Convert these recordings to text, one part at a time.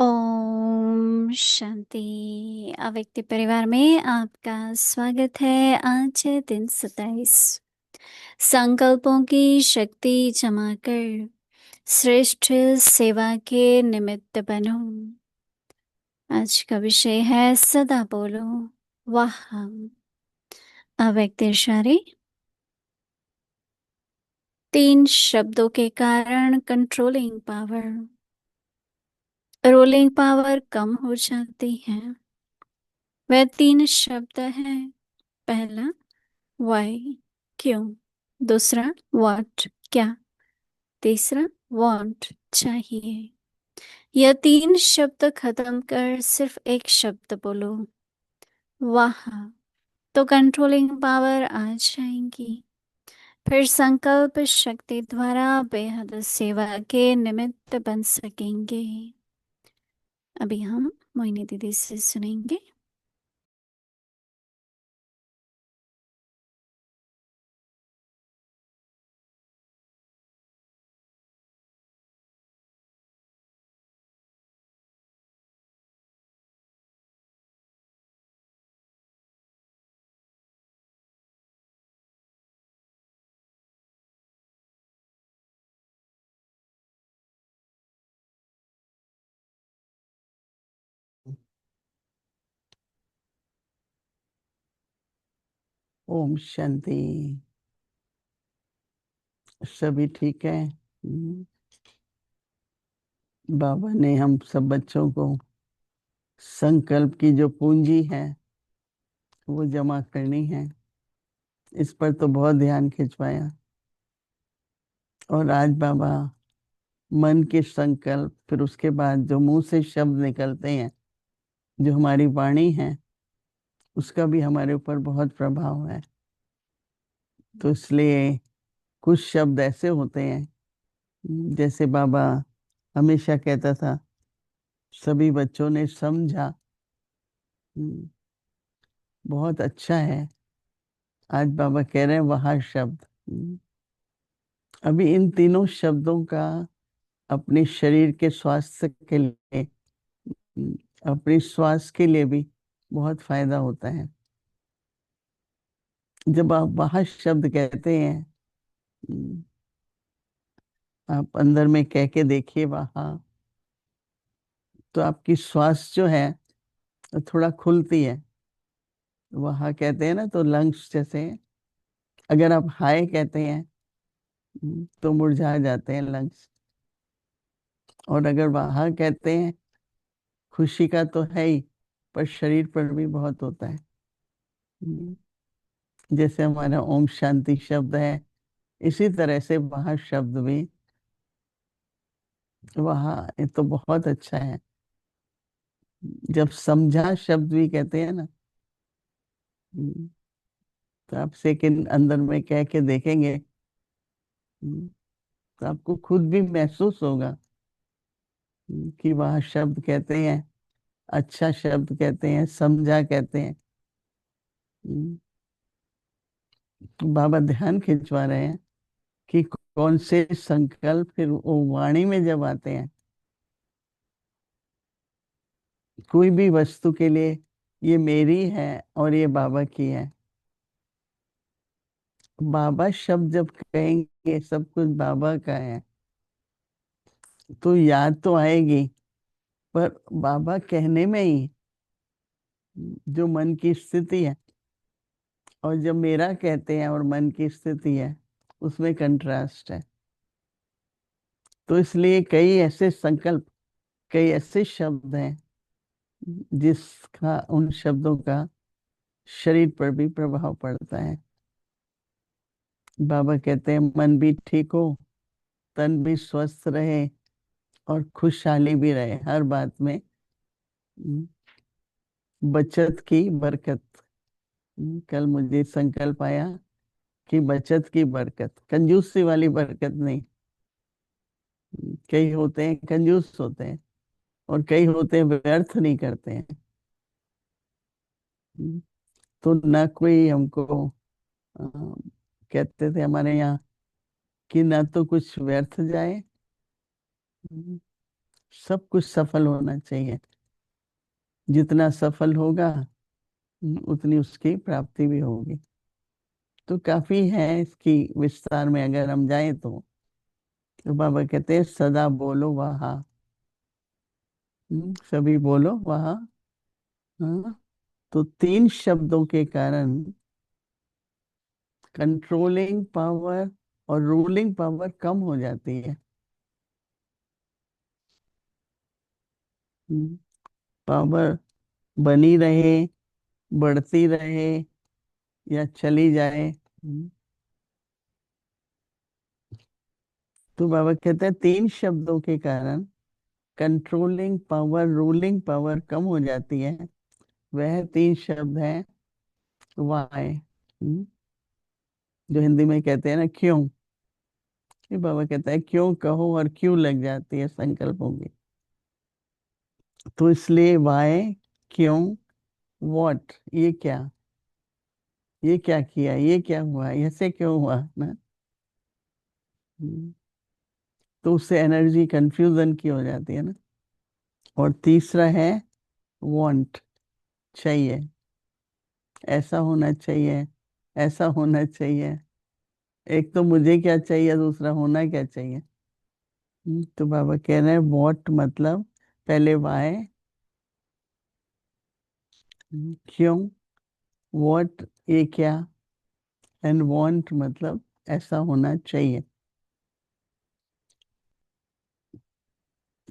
ओम शांति। अव्यक्ति परिवार में आपका स्वागत है। आज है दिन 27। संकल्पों की शक्ति जमा कर श्रेष्ठ सेवा के निमित्त बनो। आज का विषय है सदा बोलो वाह। अव्यक्त इशारे। 3 शब्दों के कारण कंट्रोलिंग पावर, रोलिंग पावर कम हो जाती है। वह 3 शब्द हैं। पहला वाई, क्यों। दूसरा व्हाट, क्या। तीसरा वांट, चाहिए। यह 3 शब्द खत्म कर सिर्फ एक शब्द बोलो वाह, तो कंट्रोलिंग पावर आ जाएंगी। फिर संकल्प शक्ति द्वारा बेहद सेवा के निमित्त बन सकेंगे। अभी हम मोहिनी दीदी से सुनेंगे। ओम शांति। सभी ठीक है। बाबा ने हम सब बच्चों को संकल्प की जो पूंजी है वो जमा करनी है, इस पर तो बहुत ध्यान खिंचवाया। और आज बाबा मन के संकल्प, फिर उसके बाद जो मुंह से शब्द निकलते हैं, जो हमारी वाणी है, उसका भी हमारे ऊपर बहुत प्रभाव है। तो इसलिए कुछ शब्द ऐसे होते हैं, जैसे बाबा हमेशा कहता था, सभी बच्चों ने समझा। बहुत अच्छा है। आज बाबा कह रहे हैं वह शब्द। अभी इन तीनों शब्दों का अपने शरीर के स्वास्थ्य के लिए, अपने श्वास के लिए भी बहुत फायदा होता है। जब आप वह शब्द कहते हैं, आप अंदर में कह के देखिए वहाँ, तो आपकी श्वास जो है थोड़ा खुलती है। वहाँ कहते हैं ना, तो लंग्स जैसे, अगर आप हाय कहते हैं तो मुरझा जाते हैं लंग्स। और अगर वहाँ कहते हैं, खुशी का तो है ही, पर शरीर पर भी बहुत होता है। जैसे हमारा ओम शांति शब्द है, इसी तरह से वहाँ शब्द भी, वहाँ ये तो बहुत अच्छा है। जब समझा शब्द भी कहते हैं ना, तो आप सेकंड अंदर में कह के देखेंगे, तो आपको खुद भी महसूस होगा कि वह शब्द कहते हैं, अच्छा शब्द कहते हैं, समझा कहते हैं। बाबा ध्यान खिंचवा रहे हैं कि कौन से संकल्प फिर वो वाणी में जब आते हैं, कोई भी वस्तु के लिए, ये मेरी है और ये बाबा की है। बाबा शब्द जब कहेंगे सब कुछ बाबा का है, तो याद तो आएगी, पर बाबा कहने में ही जो मन की स्थिति है, और जब मेरा कहते हैं और मन की स्थिति है, उसमें कंट्रास्ट है। तो इसलिए कई ऐसे संकल्प, कई ऐसे शब्द हैं जिसका, उन शब्दों का शरीर पर भी प्रभाव पड़ता है। बाबा कहते हैं मन भी ठीक हो, तन भी स्वस्थ रहे और खुशहाली भी रहे हर बात में। बचत की बरकत। कल मुझे संकल्प आया कि बचत की बरकत, कंजूसी वाली बरकत नहीं। कई होते हैं कंजूस होते हैं, और कई होते हैं व्यर्थ नहीं करते हैं। तो ना कोई हमको कहते थे हमारे यहाँ कि ना तो कुछ व्यर्थ जाए, सब कुछ सफल होना चाहिए। जितना सफल होगा उतनी उसकी प्राप्ति भी होगी। तो काफी है इसकी विस्तार में अगर हम जाएं तो बाबा कहते हैं सदा बोलो वहा। सभी बोलो वहा। हाँ, तो तीन शब्दों के कारण कंट्रोलिंग पावर और रूलिंग पावर कम हो जाती है। पावर बनी रहे, बढ़ती रहे या चली जाए। तो बाबा कहते हैं तीन शब्दों के कारण कंट्रोलिंग पावर रूलिंग पावर कम हो जाती है। वह तीन शब्द हैं वाई, जो हिंदी में कहते हैं ना क्यों। ये बाबा कहता है क्यों कहो और क्यों लग जाती है संकल्पों की। तो इसलिए वाई, क्यों, व्हाट, ये क्या, ये क्या किया, ये क्या हुआ, ऐसे क्यों हुआ ना। हम्म, तो उससे एनर्जी कंफ्यूजन की हो जाती है ना। और तीसरा है वांट, चाहिए, ऐसा होना चाहिए, ऐसा होना चाहिए। एक तो मुझे क्या चाहिए, दूसरा होना क्या चाहिए। तो बाबा कह रहे हैं व्हाट मतलब पहले वाई, क्यों, व्हाट ये क्या, एंड वांट मतलब ऐसा होना चाहिए।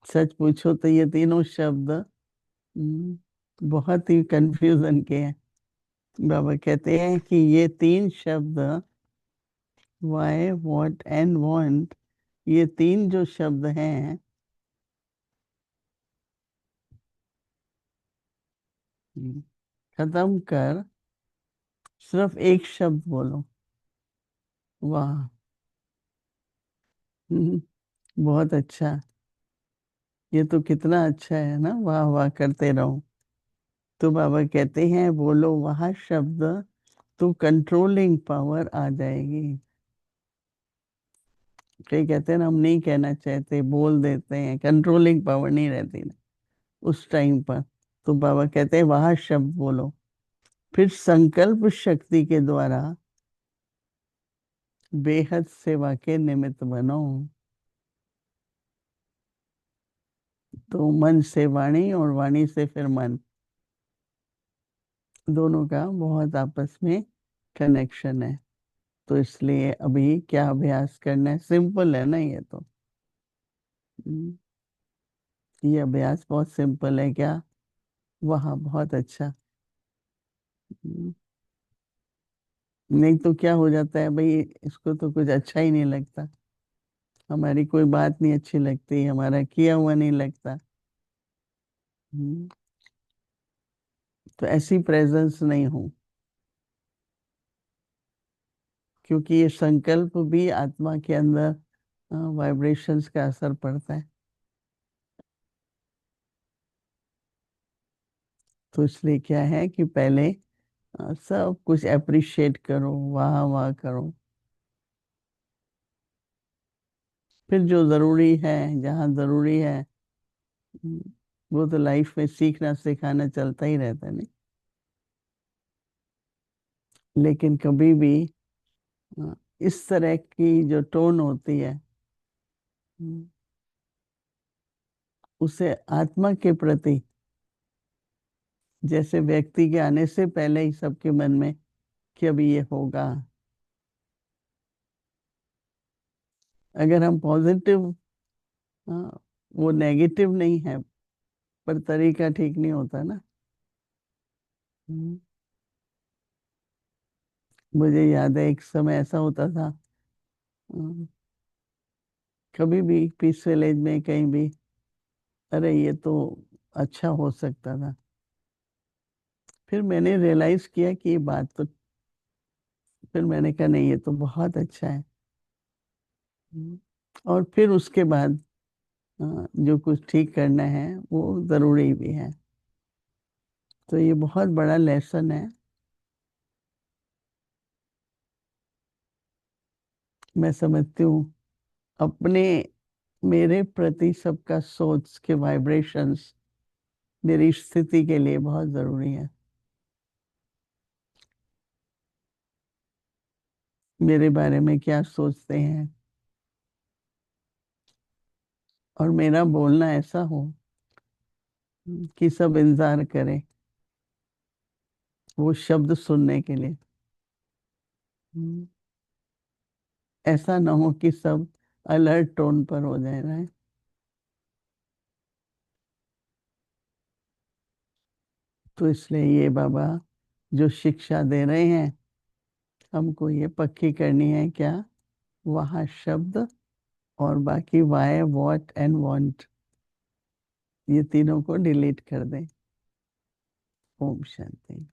सच पूछो तो ये तीनों शब्द बहुत ही कंफ्यूजन के हैं। बाबा कहते हैं कि ये तीन शब्द वाई व्हाट एंड वांट, ये तीन जो शब्द हैं खत्म कर सिर्फ एक शब्द बोलो, वाह। हम्म, बहुत अच्छा। ये तो कितना अच्छा है ना, वाह वाह करते रहो। तो बाबा कहते हैं बोलो वह शब्द तो कंट्रोलिंग पावर आ जाएगी। कई कहते हैं ना हम नहीं कहना चाहते बोल देते हैं, कंट्रोलिंग पावर नहीं रहती ना उस टाइम पर। तो बाबा कहते हैं वह शब्द बोलो, फिर संकल्प शक्ति के द्वारा बेहद सेवा के निमित्त बनो। तो मन से वाणी और वाणी से फिर मन, दोनों का बहुत आपस में कनेक्शन है। तो इसलिए अभी क्या अभ्यास करना है, सिंपल है ना ये तो। हम्म, ये अभ्यास बहुत सिंपल है क्या, वहाँ बहुत अच्छा। हम्म, नहीं तो क्या हो जाता है भाई, इसको तो कुछ अच्छा ही नहीं लगता, हमारी कोई बात नहीं अच्छी लगती, हमारा किया हुआ नहीं लगता। हम्म, तो ऐसी प्रेजेंस नहीं हो, क्योंकि ये संकल्प भी आत्मा के अंदर वाइब्रेशंस का असर पड़ता है। तो इसलिए क्या है कि पहले सब कुछ अप्रिशिएट करो, वाह वाह करो। फिर जो जरूरी है, जहाँ जरूरी है, हम्म, वो तो लाइफ में सीखना सिखाना चलता ही रहता है नहीं। लेकिन कभी भी इस तरह की जो टोन होती है, हम्म, उसे आत्मा के प्रति, जैसे व्यक्ति के आने से पहले ही सबके मन में कि अभी ये होगा। अगर हम पॉजिटिव, वो नेगेटिव नहीं है, पर तरीका ठीक नहीं होता ना। हम्म, मुझे याद है एक समय ऐसा होता था, हम्म, कभी भी पीस विलेज में कहीं भी, अरे ये तो अच्छा हो सकता था। फिर मैंने रियलाइज किया कि ये बात तो, फिर मैंने कहा नहीं ये तो बहुत अच्छा है। और फिर उसके बाद जो कुछ ठीक करना है वो जरूरी भी है। तो ये बहुत बड़ा लेसन है। मैं समझती हूँ अपने मेरे प्रति सबका सोच के वाइब्रेशंस मेरी स्थिति के लिए बहुत जरूरी है। मेरे बारे में क्या सोचते हैं और मेरा बोलना ऐसा हो कि सब इंतजार करें वो शब्द सुनने के लिए। हम्म, ऐसा ना हो कि सब अलर्ट टोन पर हो जाए ना। तो इसलिए ये बाबा जो शिक्षा दे रहे हैं हमको ये पक्की करनी है क्या, वहाँ शब्द और बाकी वाई वॉट एंड वांट ये तीनों को डिलीट कर दें। ओम शांति।